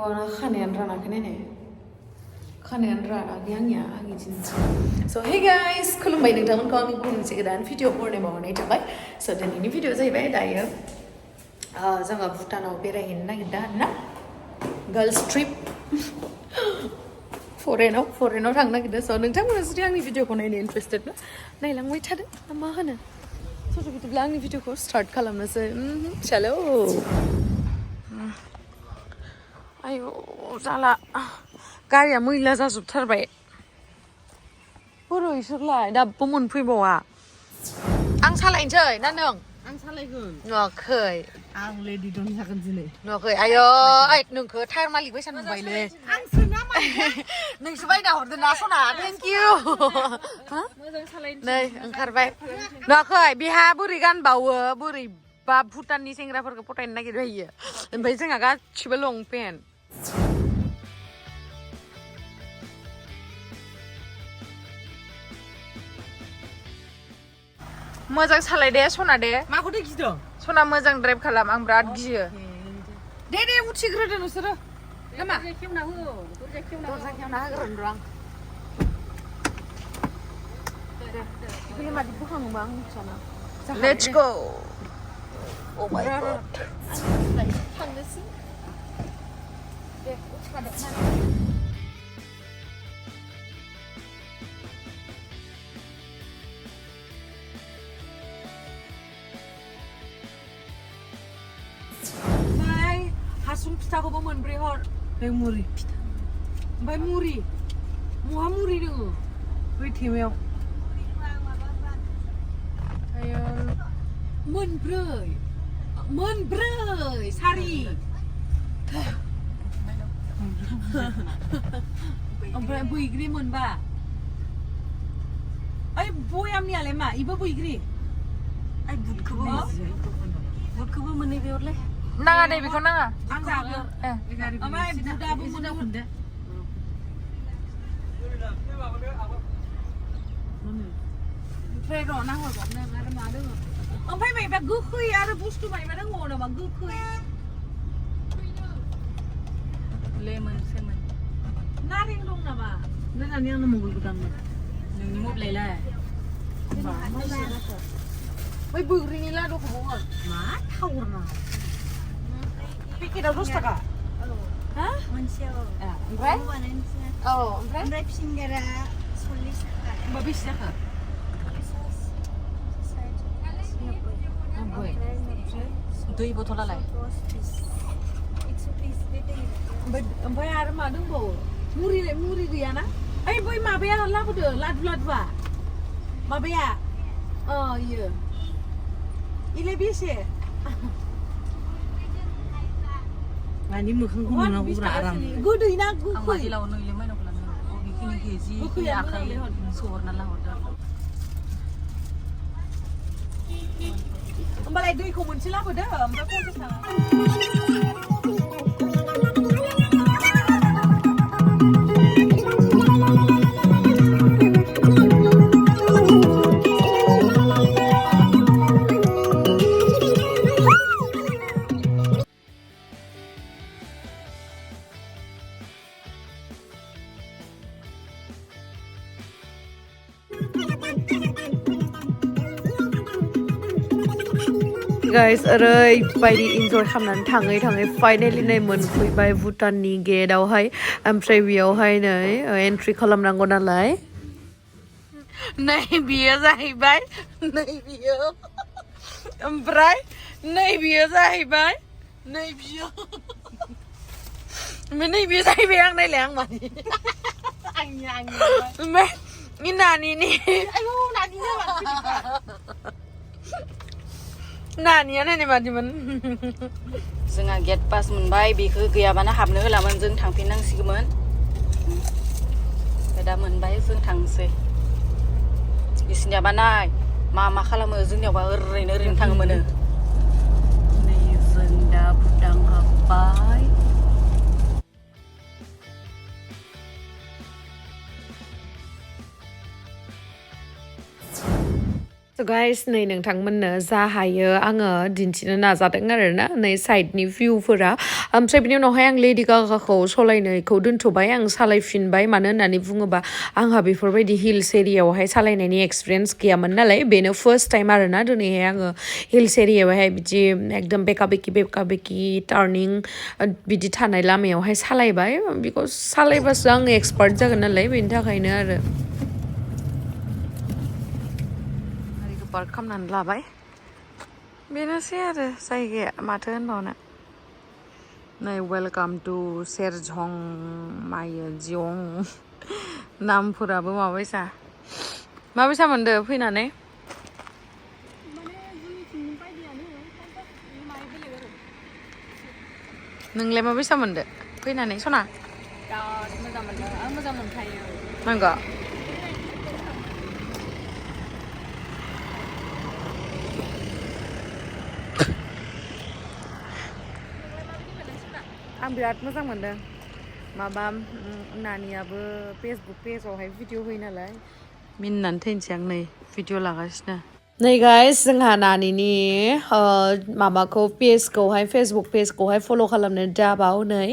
Ayo, khanean rana kene. Khanean rana gyangnya angi jinsi. So hey guys, Khulumbai nwngthang ko ang kung sekedan video porne mawanai tabai. So dan ini video zahibai dayo. Jangan Bhutan au berahin nagidan na. Girls trip. Foreigner thang nagida. So nwngthang mo sudi angni video ko naini interested na. Nailang wait hada. Amma hana. So kita bilang ni video ko start khalamw se. Chalo. Ayo, salah. Karya मैला जाजोबथारबाय बोरै इसोरलाय दा मोनफैबावा आं सालायनोसै ना नों आं सालायगोन नुवाखै आं lady दं जागोन दिनै नुवाखै आयो ओइ नोंखौ टायार मालिक बायसा नुबायलै आं सोना मा नोंसो बायना हरदों ना सना थेंक इउ मोजां सालायनो नै ओंखारबाय नुवाखै बेहा बोरै गानबावो बोरैबा भुटाननि सेंग्राफोरखौ फटायनो नागिरबायो ओमफ्राय जोंहा गासिबो लंपेन्ट मोजां सालाय दे सना दे माखौ गिदों सना मोजां ड्राइभ खालाम आं बिराद गियो दे उथिग्रोदो नोंसोरो नामा खेवना हो दरजा खेवना होग्रोन र' आं बेखौलाय मादि बोखाङोबा आं मिथियाना लेट्स गो अ माय गड थांनोसै दे उथिखादो हासुं फिथाखौबो मोनब्रै हर बे मुरि फिथा ओमफ्राय मुरि महा मुरि दोङो बै थेमायाव आयो मोनब्रै सारि ओमफ्राय बैग्रि मोनबा ओइ बयामनियालाय मा इबो बैग्रि ओइ बुटखौबो मोनै बेयावलाय नाङा दे बेखौ नाङा आं जागोन ओमफ्राय बुदाबो मोनो मोनदे ओमफ्राय र' नाहरबावनो आरो मा दङ ओमफ्राय मायबा गोखै आरो बुस्थु मायबा दङ नामा गोखै लेमन सेमन नारें दं नामा नानानि आंनो मबाइलखौ दांनो नोंनि मबाइलाय बै बैग्रिनि लादुखौबो हर मा थावर ना पेकेटआव 10 थाखा हा मोनसेयाव ओमफ्राय ओमफ्राय फिंगारा 40 थाखा होमबा बेसे जाखो दै बथलालाय ओमफ्राय आरो मा दंबावो मुरि गैयाना ओइ बै माबाया लाबोदो लादुआ माबाया इयो इलाय बेसे मानि मोखांखौ नुनांगौ आराम गोदै ना गोखै आं मादिलाव नोंले मायनावखौ लाङो बेखिनि केजि गोखैया आखाइ सोहरना लाहरदो होमबालाय दैखौ मोनसे लाबोदो ओमफ्राय 50 थाखा गाइस ओरैबायदि इन्जय खालामनानै थाङै फाइनालि नै मोनफैबाय भुटाननि गेटआवहाय ओमफ्राय बेयावहाय नै एन्ट्रि खालामनांगौ नालाय नै बियो जाहैबाय नै बियो ओमफ्राय नै बियो जाहैबाय नै बियो ओमफ्राय नै बियो जाहैबाय आं नायलाय आं मानि ओमफ्राय नानिनि आयौ नानिया नानिया नायनाय बादिमोन जोंहा गेट पास मोनबाय बेखौ गैयाबानो हाबनो होलामोन जों थांफिननांसिगौमोन दा मोनबाय जों थांसै बिसिनियाबा नाय मा खालामो जोंनियावबा ओरैनो थाङोमोन नै जों दा भुटान हाबबाय So guys, नै नोंथांमोननो जा हायो आङो दिन्थिनो नाजादों आरोना नै साइडनि भिउफोरा ओमफ्राय बिनि उनावहाय आं लेडि गागाखौ सलायनायखौ दोनथ'बाय आं सालायफिनबाय मानो होननानै बुङोबा आंहा बेफोरबायदि हिल्स एरियायावहाय सालायनायनि एक्सपिरियेन्स गैयामोन नालाय बेनो फार्स्ट टाइम आरोना दिनैहाय आङो हिल्स एरियायावहाय बिदि एकदम बेका बेकि टार्निं बिदि थानाय लामायावहाय सालायबाय बिकज सालायबासो आङो एक्सपार्ट जागोन नालाय बेनि थाखायनो आरो पार्क खालामनानै लाबाय बेनोसै आरो जायगाया माथो होनबावनो नै वेलकाम टु सेरजं मायजं नामफोराबो माबायसा मोनदो फैनानै नोंलाय माबायसा मोनदो फैनानै सना बिराद मोजां मोनदों आं मोजां मोनखायो नंगौ आं बिराद मोजां मोनदों माबा नानियाबो फेसबुक पेजावहाय भिडिअ होयो नालाय मिनिनानै थैनोसै आं नै भिडिअ लागासिनो नै गाइस जोंहा नानिनि माबाखौ पेजखौहाय फेसबुक पेजखौहाय फल' खालामनो दाबाव नै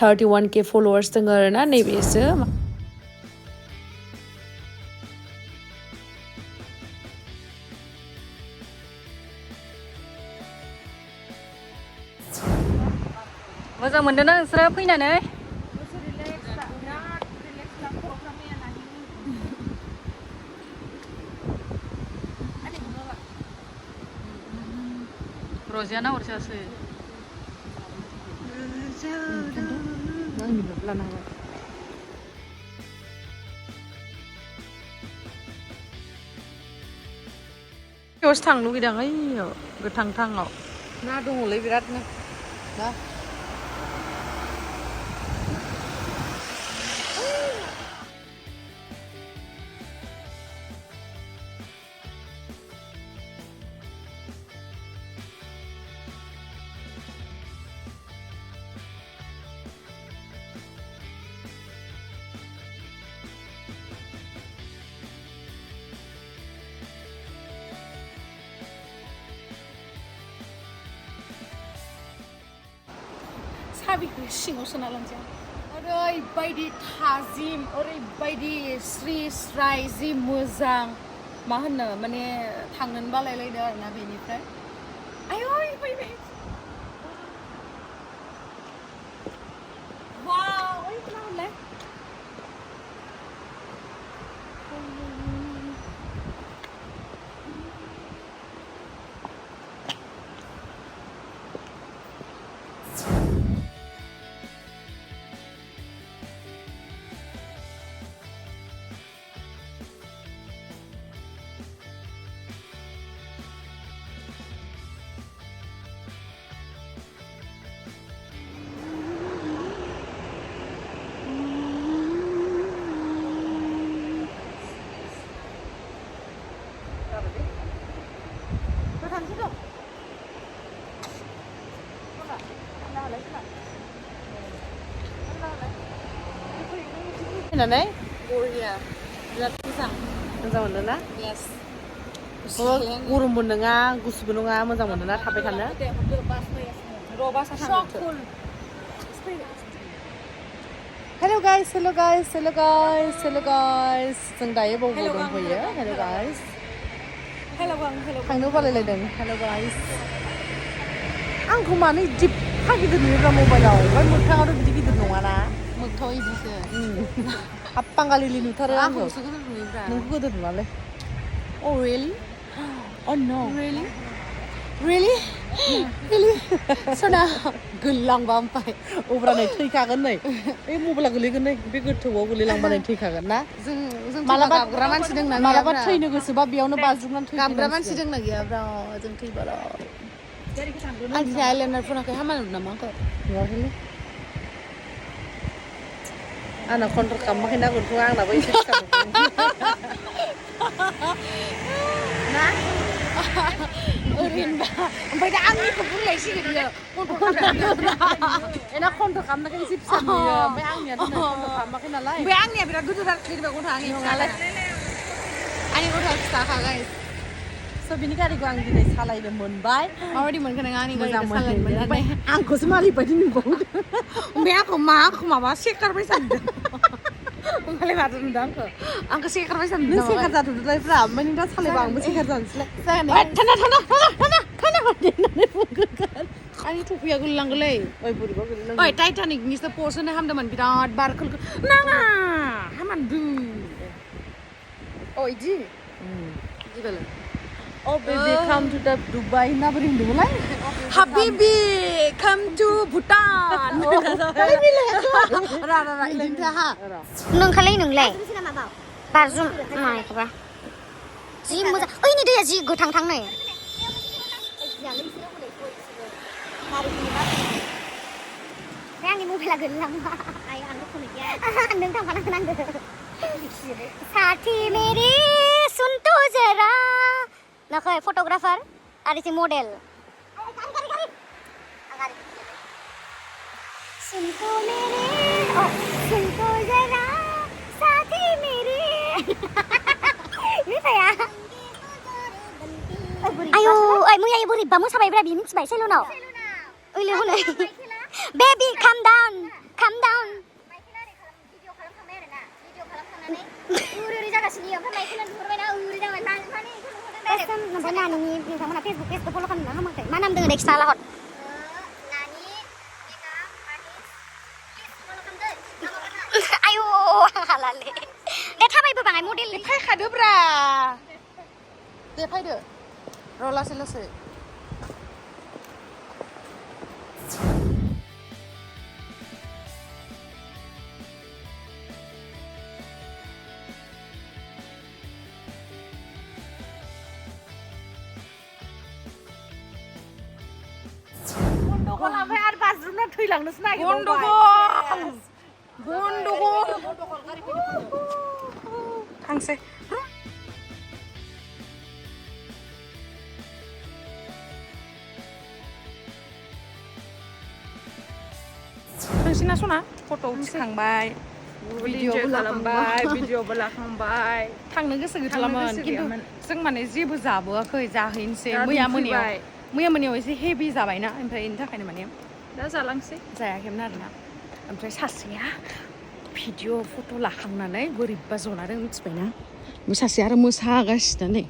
31K फल'वार्स दङ आरोना नैबेसो मोजां मोनदोंना नोंसोरो फैनानै रजियाना हरसासो बेयावसो थांनो लुगैदों ओइयाव गोथांथाङाव ना दङलै बिरादनो ना साबिखौ सिङाव सोना लांसै ओरैबायदि थाजिम ओरैबायदि स्रि स्राय जि मोजां मा होनो माने थांनोनो बालायलायदो आरोना बेनिफ्राय आयौ फैबाय वाव ओइ खोनाबाय फैनानै बरिया बिराद मोजां मोनदों ना येस गरमबो नङा गुसुबो नङा मोजां मोनदों ना थाबाय थानो हेल' गाइस जों दायो बाव दंफैयो हेल' गाइस थांनो बालायलायदों हेल' गाइस आंखौ मानो इदि एफा गिदिर नुयोब्रा मबाइलाव ओमफ्राय मोगथाङावथ' बिदि गिदिर नङाना मोगथाव इदिसो हाब बांगालिलि नुथारो आंखौ आंखौसो गोदोर नुयोब्रा नोंखौ गोदोर नुवालै Oh really? Oh no Really? Really? Really? सना गोललांबा ओमफ्राय अब्रा नै थैखागोन नै बे मबाइला गोलैगोन नै बे गोथौआव गोलैलांबा नै थैखागोन ना जों मालाबा गाबग्रा मानसि दंना मालाबा गैयाब्रा थैनो गोसोबा बेयावनो बाज्रुमनानै गाबग्रा मानसि थैफिननांसिगोन दंना गैयाब्रा जों थैबार' आं दिनै आइलाइनार फुनाखै हामा नुदों नामा आंखौ नुवाखैलै आंना कन्ट्रल खालामाखैना गन्थङा आंनाबो एसे फिसा नुदों ना ओरैनोबा ओमफ्राय दा आंनिखौ बुंलायसिगोन बियो कन्ट्रल खालामनानै एना कन्ट्रल खालामनायखाय एसे फिसा नुयो ओमफ्राय आंनिया दिनै कन्ट्रल खालामाखै नालाय ओमफ्राय आंनिया बिराद गिदिर जेनेबा गन्थ'आ आंनि फिसालाय आंनि गन्थ'आ फिसाखा गाइस स' बिनि गारिखौ आं दिनै सालायनो मोनबाय माबायदि मोनखो नों आंनि मोजां गारिखौ सालायनो मोननानै आंखौसो मालिक बायदि नुबावदों ओमफ्राय आंखौ माबा सेकारबाय सानदों ओमफ्राय माथो नुदों आंखौ सेकारबाय सानदों नों सेकार जाथ'दोलायफ्रा ओमफ्राय नों दा सालायबा आंबो सेकार जानोसैलाय आंनि टपिया गोलैलांगोलै ओइ बोरैबा गोलैलांदों ओइ टाइटानिकनिसो पस्ट होनो हामदोंमोन बिराद बार खोल नाङा हामानदों अ इदि बिदिबालाय Oh baby come to the Dubai होनना बोरै होनदोंमोनलाय Habibi come to Bhutan ra इदिनोथ' हा नोंखालाय नोंलाय बारजुम माइखौबा जि मोजां ओइ नै दैया जि गोथां थां नै ओमफ्राय आंनि मबाइला गोलैलांबा नों थांफानांगोन आंजों साथी मेरी सुन तो जरा नखै फट'ग्राफार आरो इथिं मडेल सुन तो मेरे सुन तो जरा साथी मेरे मिथाया आयौ ओइ मैया बोरैबा मोसाबायब्रा बि मिथिबाय सेलुनाव ओइले हनै बेबि काम डाउन उरै जागासिनो ओमफ्राय माइकेला नुहुरबायना उरै जाबाय लांफानि कसम नम्बर नानि नोंथांमोना फेसबुक पेजखौ फल' खालामना हामाखै मा नाम दोङो नेक्स्ट लाहर नानि मेकआप आर्टिस्ट आयौ हालाले दे थाबायबो बाङाय मडेल फायखादोब्रा दे फायदो र' लासै लासै गन्दगल ओमफ्राय आरो बाज्रुमना थैलांनोसो नागिरबाय गन्दगल थांसै थांसैना सना फट' थिखांबाय भिडिअ'बो लाखांबाय थांनो गोसो गैथारामोन खिन्थु जों माने जेबो जाबोआखै जाहैनोसै मैया मोनायाव एसे हेभि जाबायना ओमफ्राय बेनि थाखायनो माने दा जालांसै जायाखैमोन आरोना ओमफ्राय सासेया भिडिअ' फट' लाखांनानै बोरैबा जना दं मिथिबायना ओमफ्राय सासे आरो मोसागासिनो नै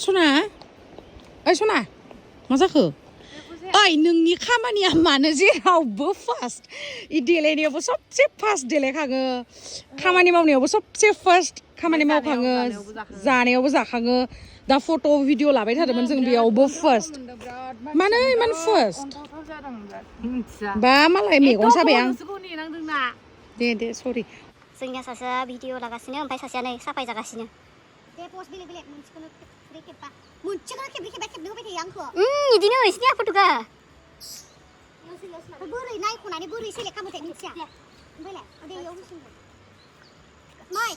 सना ओइ सना मा जाखो ओइ नोंनि खामानिया मानो जेरावबो फार्स्ट इ देलायनायावबो सबसे फार्स्ट देलायखाङो खामानि मावनायावबो सबसे फार्स्ट खामानि मावखाङो जानायावबो जाखाङो दा फट' भिडिअ लाबाय थादोंमोन जों बेयावबो फार्स्ट मानो इमान फार्स्ट बा मालाय मेगन साबाय आं दे सरि जोंनिया सासेया भिडिअ लागासिनो ओमफ्राय सासेया नै साफाय जागासिनो दे पस्ट बेलेग मोनसेखौनो खेबबा मोनसेखौनो खेबबाय होबाय थायो आंखौ इदिनो इसिनिया फट'गा बोरै नायख'नानै बोरै सेलेक्ट खालामबाय मिथिया ओमफ्रायलाय दे इयाव होसिनगोन मै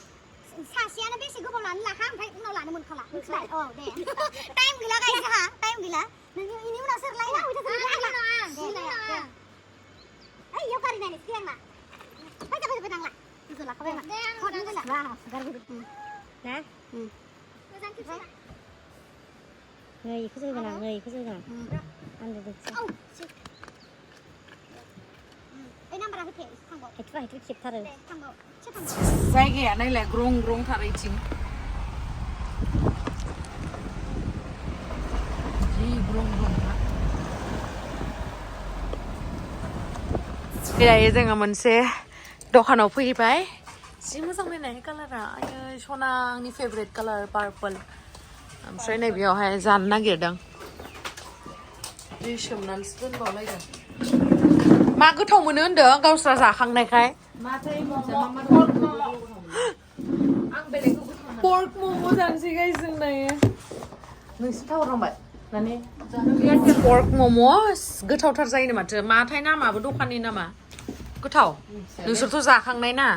सासेयानो बेसे गोबाव लानो लाखा ओमफ्राय उनाव लानो मोनखाला मिथिबाय औ दे टाइम गैला गाइस जोंहा टाइम गैला इनि उनाव सोर लायना ओइ इयाव गारि नायनो सिगांना फैजा नांला इखौ लाखाबाय मा हरनो गैला गारि ना मोजां खेबसे नै इखौ जोगोन आं आन्दो दोंसै ओइ नाम्बारा होथे थांबाव हेथु खेबथारो थांबाव जायगाया नायलाय ग्रं ग्रं थार इथिं जि ग्रं ग्रं दायो जोङो मोनसे दखानाव फैबाय जि मोजां नायनाय कालारा आयै सना आंनि फेभरेट कालार पार्पल ओमफ्राय नैबेयावहाय जानो नागिरदों दै सोमनानैसो दोनबावलायदों मा गोथाव मोनो होनदों गावस्रा जाखांनायखाय पर्क मम' जानोसै गाइस जों दायो नोंसोर थावरांबाय माने पर्क मम' गोथावथार जायोनो माथो माथाय नामाबो दखाननि नामा गोथाव नोंसोरथ' जाखांनाय ना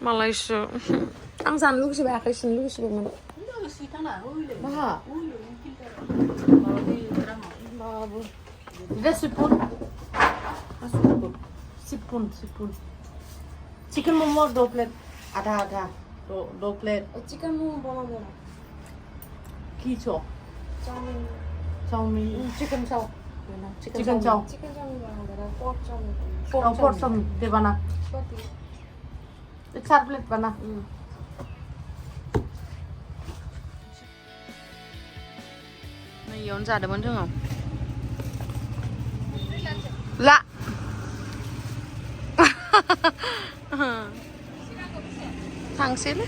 मालायसो आं जानो लुगैबाय आखाइ सुनो लुगैबायमोन माहा बाबु दा सिपुन चिकेन मोमो 2 प्लेट आधा दो plate chicken mo bala mo की छो chow chowmein chicken chow chicken chow chicken chow bala dara pork chow और सम दे बना pati एक 4 प्लेट बना Này yón giả được món thương không? Lạ. Thằng xíu đấy.